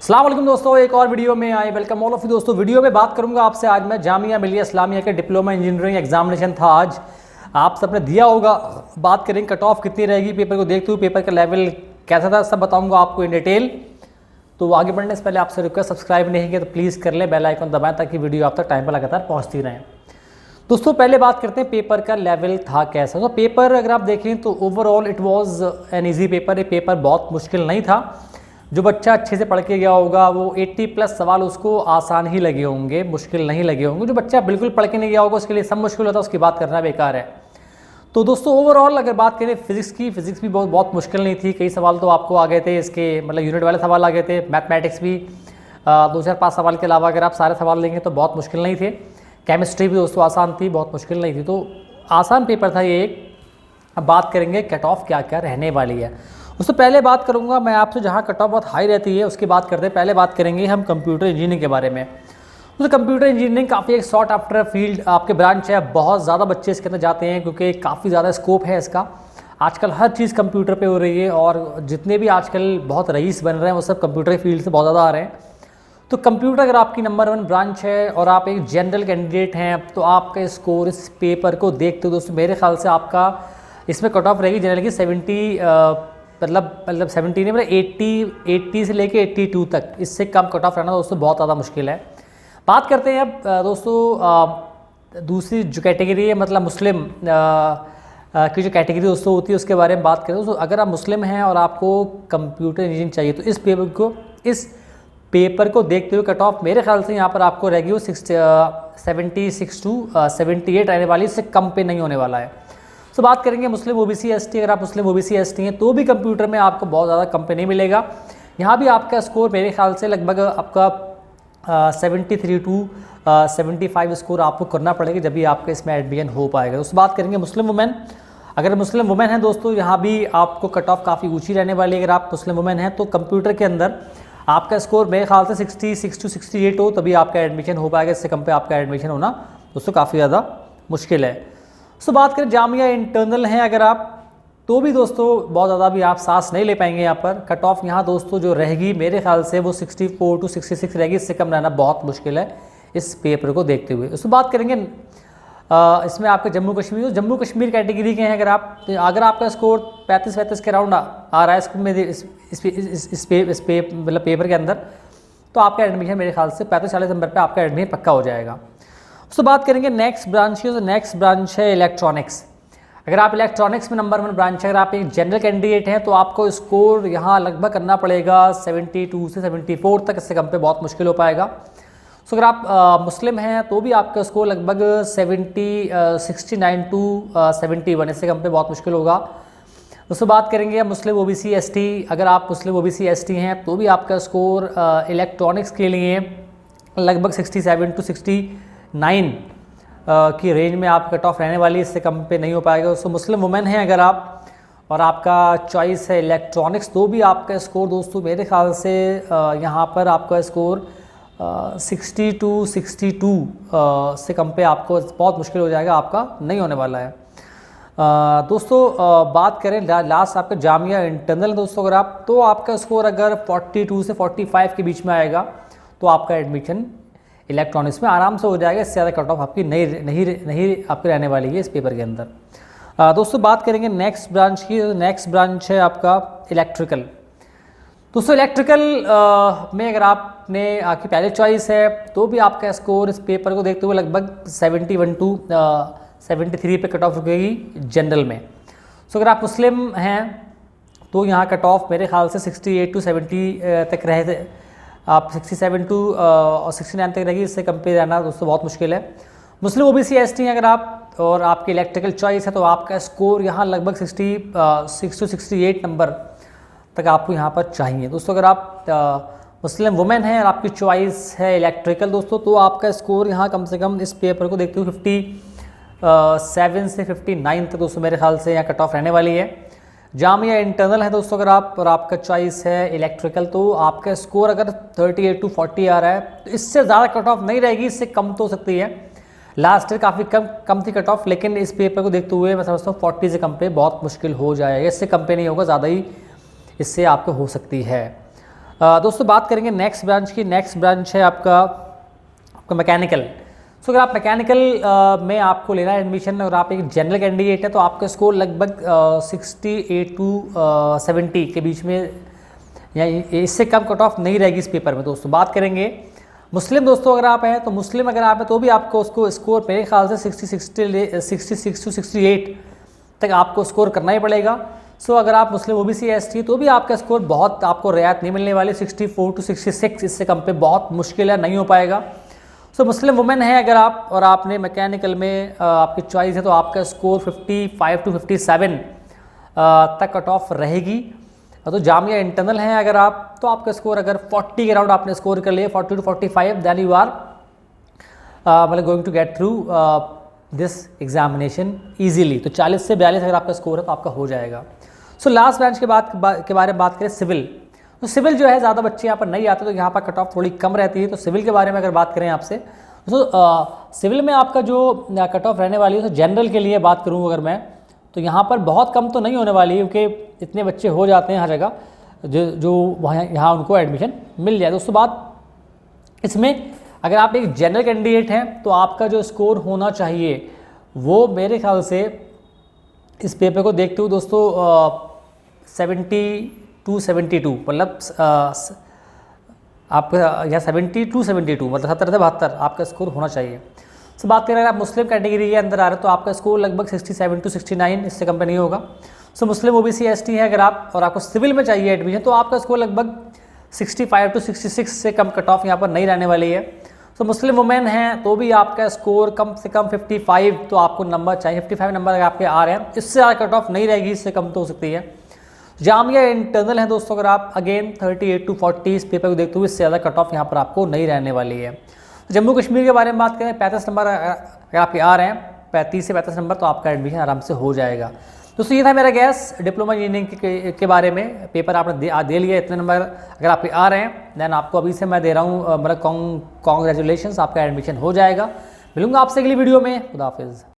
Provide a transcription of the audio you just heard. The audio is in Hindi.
अस्सलाम वालेकुम दोस्तों, एक और वीडियो में आए वेलकम ऑल ऑफ यू दोस्तों। वीडियो में बात करूंगा आपसे आज मैं जामिया मिलिया इस्लामिया के डिप्लोमा इंजीनियरिंग एग्जामिनेशन था आज। आप सबने दिया होगा। बात करेंगे कट ऑफ कितनी रहेगी, पेपर को देखते हुए पेपर का लेवल कैसा था, सब बताऊंगा आपको इन डिटेल। तो आगे बढ़ने से पहले आपसे रिक्वेस्ट, सब्सक्राइब नहीं किया तो प्लीज़ कर लें, बेल आइकन दबाएं ताकि वीडियो आप तक टाइम पर लगातार पहुँचती रहें। दोस्तों पहले बात करते हैं पेपर का लेवल था कैसा। तो पेपर अगर आप देखें तो overall it was an easy paper. ये पेपर बहुत मुश्किल नहीं था। जो बच्चा अच्छे से पढ़ के गया होगा वो 80 प्लस सवाल उसको आसान ही लगे होंगे, मुश्किल नहीं लगे होंगे। जो बच्चा बिल्कुल पढ़ के नहीं गया होगा उसके लिए सब मुश्किल होता है, उसकी बात करना बेकार है। तो दोस्तों ओवरऑल अगर बात करें फिजिक्स की, फिजिक्स भी बहुत मुश्किल नहीं थी। कई सवाल तो आपको आ गए थे इसके, मतलब यूनिट वाले सवाल आ गए थे। मैथमेटिक्स भी 2-4-5 सवाल के अलावा अगर आप सारे सवाल लेंगे तो बहुत मुश्किल नहीं थे। केमिस्ट्री भी दोस्तों आसान थी, बहुत मुश्किल नहीं थी। तो आसान पेपर था ये एक। अब बात करेंगे कट ऑफ क्या क्या रहने वाली है। उससे पहले बात करूंगा मैं आपसे जहां कट ऑफ बहुत हाई रहती है उसकी बात करते हैं। पहले बात करेंगे हम कंप्यूटर इंजीनियरिंग के बारे में। तो कंप्यूटर इंजीनियरिंग काफ़ी एक शॉर्ट आफ्टर फील्ड आपके ब्रांच है। बहुत ज़्यादा बच्चे इसके अंदर जाते हैं क्योंकि काफ़ी ज़्यादा स्कोप है इसका। आजकल हर चीज़ कंप्यूटर पे हो रही है और जितने भी आजकल बहुत रईस बन रहे हैं वो सब कंप्यूटर फील्ड से बहुत ज़्यादा आ रहे हैं। तो कंप्यूटर अगर आपकी नंबर 1 ब्रांच है और आप एक जनरल कैंडिडेट हैं तो आपका स्कोर इस पेपर को देखते हो दोस्तों मेरे ख्याल से आपका इसमें कट ऑफ रहेगी जनरल की 70 मतलब 70 नहीं, मतलब 80 से लेके 82 तक। इससे कम कट ऑफ रहना दोस्तों बहुत ज़्यादा मुश्किल है। बात करते हैं अब दोस्तों दूसरी जो कैटेगरी है, मतलब मुस्लिम की जो कैटेगरी दोस्तों होती है उसके बारे में बात करें। तो अगर आप मुस्लिम हैं और आपको कंप्यूटर इंजीनियरिंग चाहिए तो इस पेपर को देखते हुए कट ऑफ मेरे ख्याल से यहाँ पर आपको रहेगी वो 76 टू 78 रहने वाली, इससे कम पे नहीं होने वाला है। तो बात करेंगे मुस्लिम ओबीसी एसटी। अगर आप मुस्लिम ओबीसी एसटी हैं तो भी कंप्यूटर में आपको बहुत ज़्यादा कम पे नहीं मिलेगा। यहाँ भी आपका स्कोर मेरे ख्याल से लगभग आपका 73 टू 75 स्कोर आपको करना पड़ेगा जब भी आपका इसमें एडमिशन हो पाएगा। उससे बात करेंगे मुस्लिम वुमेन। अगर मुस्लिम वुमेन हैं दोस्तों यहाँ भी आपको कट ऑफ काफ़ी ऊँची रहने वाली है। अगर आप मुस्लिम वुमेन हैं तो कंप्यूटर के अंदर आपका स्कोर मेरे ख्याल से 66 टू 68 हो तभी आपका एडमिशन हो पाएगा। इससे कम पे आपका एडमिशन होना दोस्तों काफ़ी ज़्यादा मुश्किल है। सो बात करें जामिया इंटरनल हैं अगर आप तो भी दोस्तों बहुत ज़्यादा भी आप सांस नहीं ले पाएंगे। यहाँ पर कट ऑफ यहाँ दोस्तों जो रहेगी मेरे ख्याल से वो 64 टू 66 रहेगी। इससे कम रहना बहुत मुश्किल है इस पेपर को देखते हुए। उसके बात करेंगे इसमें आपके जम्मू कश्मीर कैटेगरी के हैं। अगर आपका स्कोर 35 के राउंड आ रहा है इस पेपर के अंदर तो आपका एडमिशन मेरे ख्याल से 35-40 नंबर पर आपका एडमिशन पक्का हो जाएगा। उसके बात करेंगे नेक्स्ट ब्रांच की। तो नेक्स्ट ब्रांच है इलेक्ट्रॉनिक्स। अगर आप इलेक्ट्रॉनिक्स में नंबर 1 ब्रांच है, अगर आप एक जनरल कैंडिडेट हैं तो आपको स्कोर यहाँ लगभग करना पड़ेगा 72 से 74 तक। इससे कम पे बहुत मुश्किल हो पाएगा। सो अगर आप मुस्लिम हैं तो भी आपका स्कोर लगभग 69 टू 71, इससे कम पे बहुत मुश्किल होगा। उससे बात करेंगे मुस्लिम ओबीसी एसटी। अगर आप मुस्लिम ओबीसी एसटी हैं तो भी आपका स्कोर इलेक्ट्रॉनिक्स के लिए लगभग 67 टू 69 की रेंज में आप कट ऑफ रहने वाली, इससे कम पे नहीं हो पाएगा। उसको मुस्लिम वुमेन हैं अगर आप और आपका चॉइस है इलेक्ट्रॉनिक्स तो भी आपका स्कोर दोस्तों मेरे ख्याल से यहाँ पर आपका स्कोर 60 टू 62 से कम पे आपको बहुत मुश्किल हो जाएगा, आपका नहीं होने वाला है। दोस्तों बात करें लास्ट आपका जामिया इंटरनल दोस्तों अगर आप तो आपका स्कोर अगर 42 से 45 के बीच में आएगा तो आपका एडमिशन इलेक्ट्रॉनिक्स में आराम से हो जाएगा। इससे ज़्यादा कट ऑफ आपकी नहीं आपकी रहने वाली है इस पेपर के अंदर। दोस्तों बात करेंगे नेक्स्ट ब्रांच की। नेक्स्ट ब्रांच है आपका इलेक्ट्रिकल। दोस्तों इलेक्ट्रिकल में अगर आपने आपकी पहले चॉइस है तो भी आपका स्कोर इस पेपर को देखते हुए लगभग 71 टू 73 पे कट ऑफ रुकेगी जनरल में। सो अगर आप मुस्लिम हैं तो यहाँ कट ऑफ मेरे ख्याल से 68 टू 70 तक रहे, आप 67 टू और 69 तक रहेगी। इससे कम पे रहना दोस्तों बहुत मुश्किल है। मुस्लिम ओबीसी एसटी अगर आप और आपकी इलेक्ट्रिकल चॉइस है तो आपका स्कोर यहाँ लगभग 66 टू 68 नंबर तक आपको यहाँ पर चाहिए। दोस्तों अगर आप मुस्लिम वुमेन हैं और आपकी चॉइस है इलेक्ट्रिकल दोस्तों तो आपका स्कोर यहाँ कम से कम इस पेपर को देखते हुए 57 से 59 तक दोस्तों मेरे ख्याल से यहाँ कट ऑफ रहने वाली है। जामिया इंटरनल है दोस्तों अगर आप और आपका चॉइस है इलेक्ट्रिकल तो आपका स्कोर अगर 38 टू 40 आ रहा है तो इससे ज़्यादा कट ऑफ नहीं रहेगी, इससे कम तो हो सकती है। लास्ट ईयर काफ़ी कम थी कट ऑफ, लेकिन इस पेपर को देखते हुए मैं समझता हूँ 40 से कम पे बहुत मुश्किल हो जाएगा। इससे कम पे नहीं होगा, ज़्यादा ही इससे आपको हो सकती है। दोस्तों बात करेंगे नेक्स्ट ब्रांच की। नेक्स्ट ब्रांच है आपका मैकेनिकल। सो अगर आप मैकेनिकल में आपको लेना है एडमिशन और आप एक जनरल कैंडिडेट है तो आपका स्कोर लगभग 68 टू 70 के बीच में या इससे कम कट ऑफ नहीं रहेगी इस पेपर में। दोस्तों बात करेंगे मुस्लिम। दोस्तों अगर आप हैं तो मुस्लिम अगर आप हैं तो भी आपको उसको स्कोर मेरे ख्याल से 66 टू 68 तक आपको स्कोर करना ही पड़ेगा। सो अगर आप मुस्लिम ओबीसी एसटी तो भी आपका स्कोर बहुत आपको रियायत नहीं मिलने वाली, 64 टू 66 इससे कम पे बहुत मुश्किल है, नहीं हो पाएगा। सो मुस्लिम वुमेन है अगर आप और आपने मैकेनिकल में आपकी चॉइस है तो आपका स्कोर 55 टू 57 तक कट ऑफ रहेगी। तो जामिया इंटरनल है अगर आप तो आपका स्कोर अगर 40 के अराउंड आपने स्कोर कर लिया 40 टू 45 देन यू आर मतलब going to get through this examination easily. तो 40 से 42 अगर आपका स्कोर है तो आपका हो जाएगा। सो लास्ट ब्रांच के बारे में बात करें सिविल। तो सिविल जो है ज़्यादा बच्चे यहाँ पर नहीं आते तो यहाँ पर कट ऑफ थोड़ी कम रहती है। तो सिविल के बारे में अगर बात करें आपसे तो सिविल में आपका जो कट ऑफ रहने वाली है तो जनरल के लिए बात करूँ अगर मैं तो यहाँ पर बहुत कम तो नहीं होने वाली है क्योंकि इतने बच्चे हो जाते हैं हर जगह जो वहाँ यहाँ उनको एडमिशन मिल जाए। दोस्तों बात इसमें अगर आप एक जनरल कैंडिडेट हैं तो आपका जो स्कोर होना चाहिए वो मेरे ख्याल से इस पेपर को देखते हुए दोस्तों 70 टू 72 मतलब आपका या 70 टू 72 मतलब 70 से 72 आपका स्कोर होना चाहिए। तो बात करें अगर आप मुस्लिम कैटेगरी के अंदर आ रहे हो तो आपका स्कोर लगभग 67 टू 69 इससे कम पे नहीं होगा। सो मुस्लिम ओबीसी एसटी है अगर आप और आपको सिविल में चाहिए एडमिशन तो आपका स्कोर लगभग 65 टू 66 से कम कट ऑफ यहाँ पर नहीं रहने वाली है। तो मुस्लिम वुमेन हैं तो भी आपका स्कोर कम से कम 55 तो आपको नंबर चाहिए। 55 नंबर अगर आपके आ रहे हैं इससे ज़्यादा कट ऑफ नहीं रहेगी, इससे कम तो हो सकती है। जामिया इंटरनल है दोस्तों अगर आप अगेन 38 टू 40 इस पेपर को देखते हुए इससे ज़्यादा कट ऑफ यहाँ पर आपको नहीं रहने वाली है। जम्मू कश्मीर के बारे में बात करें 35 नंबर अगर आपके आ रहे हैं 35 से 35 नंबर तो आपका एडमिशन आराम से हो जाएगा। दोस्तों ये था मेरा गैस डिप्लोमा इंजीनियरिंग के बारे में। पेपर आपने दे लिया, इतने नंबर अगर आपके आ रहे हैं देन आपको अभी से मैं दे रहा हूँ मतलब कॉन्ग्रेचुलेशंस, आपका एडमिशन हो जाएगा। मिलूंगा आपसे अगली वीडियो में। खुदा हाफिज़।